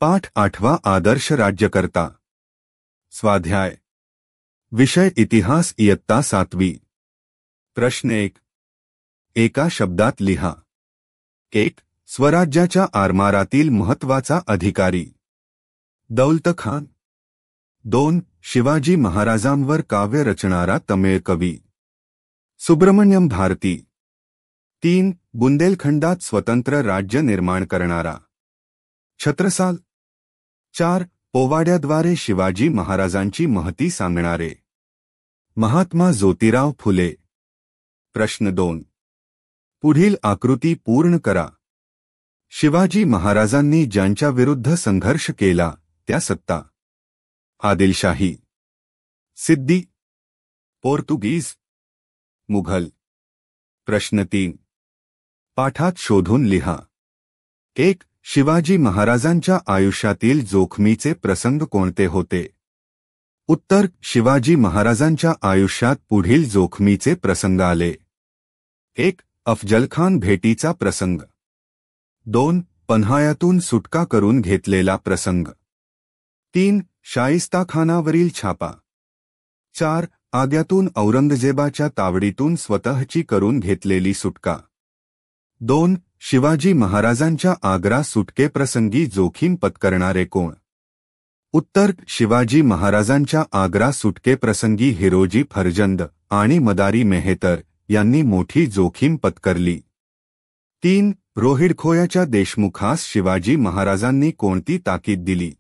पाठ 8 आदर्श राज्यकर्ता। स्वाध्याय विषय इतिहास इयत्ता 7वी। प्रश्न 1। एका शब्दात लिहा। 1. स्वराज्याच्या आरमारातील महत्त्वाचा अधिकारी दौलत खान। 2. शिवाजी महाराजांवर काव्य रचणारा तमिळ कवी सुब्रमण्यम भारती। 3. बुंदेलखंडात स्वतंत्र राज्य निर्माण करणारा छत्रसाल। 4. पोवाड्याद्वारे शिवाजी महाराजांची महती सांगणारे महात्मा ज्योतिराव फुले। प्रश्न 2. पुढील आकृती पूर्ण करा। शिवाजी महाराजांनी ज्यांच्या विरुद्ध संघर्ष केला त्या सत्ता आदिलशाही, सिद्दी, पोर्तुगीज, मुघल। प्रश्न 3. पाठात शोधून लिहा। 1. शिवाजी महाराजांच्या आयुष्यातील जोखमीचे प्रसंग कोणते होते? उत्तर: शिवाजी महाराजांच्या आयुष्यात पुढील जोखमीचे प्रसंग आले. 1. अफजलखान भेटीचा प्रसंग. 2. पन्हाळ्यातून सुटका करून घेतलेला प्रसंग. 3. शाइस्ताखानावरील छापा. 4. आग्यातून औरंगजेबाच्या तावडीतून स्वतःची करून घेतलेली सुटका. 2. शिवाजी महाराजांच्या आग्रा सुटकेप्रसंगी जोखीम पत्करणारे कोण? उत्तर: शिवाजी महाराजांच्या आग्रा सुटकेप्रसंगी हिरोजी फर्जंद आणि मदारी मेहतर यांनी मोठी जोखीम पत्करली. 3. रोहिडखोयाच्या देशमुखास शिवाजी महाराजांनी कोणती ताकीद दिली?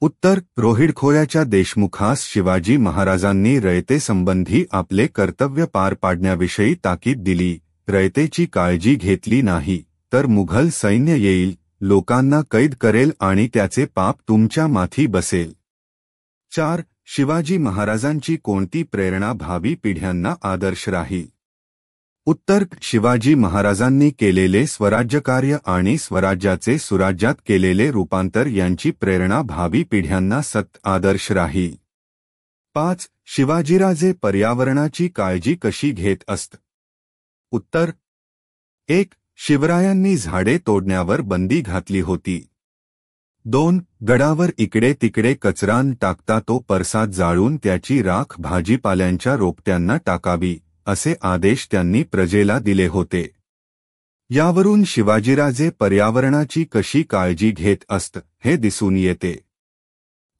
उत्तर: रोहिडखोयाच्या देशमुखास शिवाजी महाराजांनी रयतेसंबंधी आपले कर्तव्य पार पाडण्याविषयी ताकीद दिली. रयतेची काळजी घेतली नाही तर मुघल सैन्य येईल, लोकांना कैद करेल आणि त्याचे पाप तुमच्या माथी बसेल. 4. शिवाजी महाराजांची कोणती प्रेरणा भावी पिढ्यांना आदर्श राहील? उत्तर: शिवाजी महाराजांनी केलेले स्वराज्यकार्य आणि स्वराज्याचे सुराज्यात केलेले रूपांतर यांची प्रेरणा भावी पिढ्यांना आदर्श राहील. 5. शिवाजीराजे पर्यावरणाची काळजी कशी घेत असत? उत्तर: 1. शिवरायांनी झाडे तोडण्यावर बंदी घातली होती. 2. गडावर इकडे तिकडे कचरा न टाकता तो परसात जाळून त्याची राख भाजीपाल्यांच्या रोपट्यांना टाकावी असे आदेश त्यांनी प्रजेला दिले होते. यावरून शिवाजीराजे पर्यावरणाची कशी काळजी घेत असत हे दिसून येते.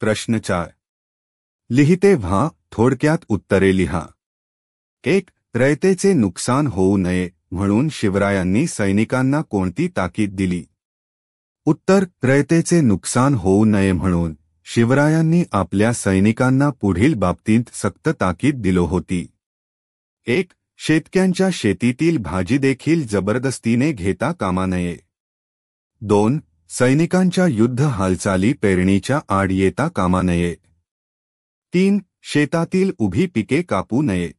प्रश्न 4. लिहिते व्हा, थोडक्यात उत्तरे लिहा. 1. रयतेचे नुकसान होऊ नये म्हणून शिवरायांनी सैनिकांना कोणती ताकीद दिली? उत्तर: रयतेचे नुकसान होऊ नये म्हणून शिवरायांनी आपल्या सैनिकांना पुढील बाबतीत सक्त ताकीद दिली होती. 1. शेतक्यांच्या शेतीतील भाजी देखील जबरदस्तीने घेता कामा नये. 2. सैनिकांच्या युद्ध हालचाली पेरणीच्या आड येता कामा नये. 3. शेतातील उभी पिके कापू नये.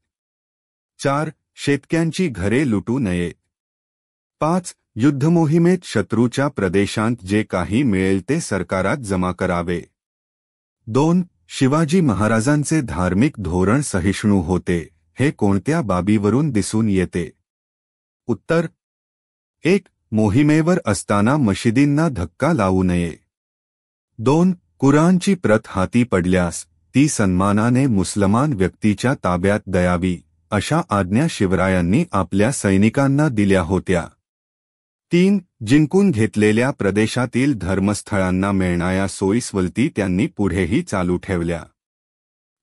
4. शेतक्यांची घरे लुटू नये. 5. युद्धमोहिमेत शत्रूच्या प्रदेशांत जे काही मिळेल ते सरकारात जमा करावे. 2. शिवाजी महाराजांचे धार्मिक धोरण सहिष्णू होते हे कोणत्या बाबीवरून दिसून येते? उत्तर: 1. मोहिमेवर असताना मशिदींना धक्का लावू नये. 2. कुराणची प्रत हाती पडल्यास ती सन्मानाने मुसलमान व्यक्तीच्या ताब्यात द्यावी अशा आज्ञा शिवरायांनी आपल्या सैनिकांना दिल्या होत्या. 3. जिंकून घेतलेल्या प्रदेशातील धर्मस्थळांना मिळणाऱ्या सोयीसवलती त्यांनी पुढेही चालू ठेवल्या.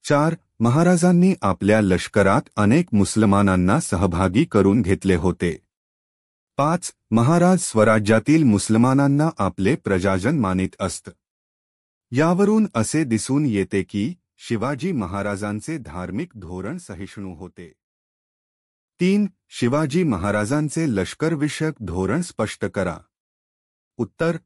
4. महाराजांनी आपल्या लष्करात अनेक मुसलमानांना सहभागी करून घेतले होते. 5. महाराज स्वराज्यातील मुसलमानांना आपले प्रजाजन मानित असत. यावरून असे दिसून येते की शिवाजी महाराजांचे धार्मिक धोरण सहिष्णू होते. 3. शिवाजी महाराजांचे लष्करविषयक धोरण स्पष्ट करा. उत्तर: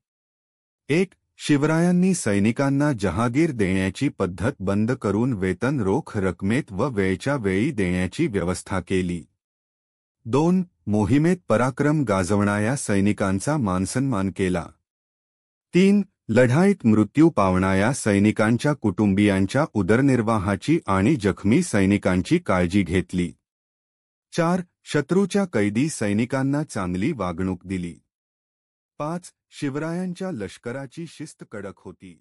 1. शिवरायांनी सैनिकांना जहागीर देण्याची पद्धत बंद करून वेतन रोख रकमेत व वेळच्या वेळी देण्याची व्यवस्था केली. 2. मोहिमेत पराक्रम गाजवणाऱ्या सैनिकांचा मानसन्मान केला. 3. लढाईत मृत्यू पावणाऱ्या सैनिकांच्या कुटुंबियांच्या उदरनिर्वाहाची आणि जखमी सैनिकांची काळजी घेतली. 4. शत्रूच्या कैदी सैनिकांना चांगली वागणूक दिली. 5. शिवरायांच्या लष्कराची शिस्त कडक होती.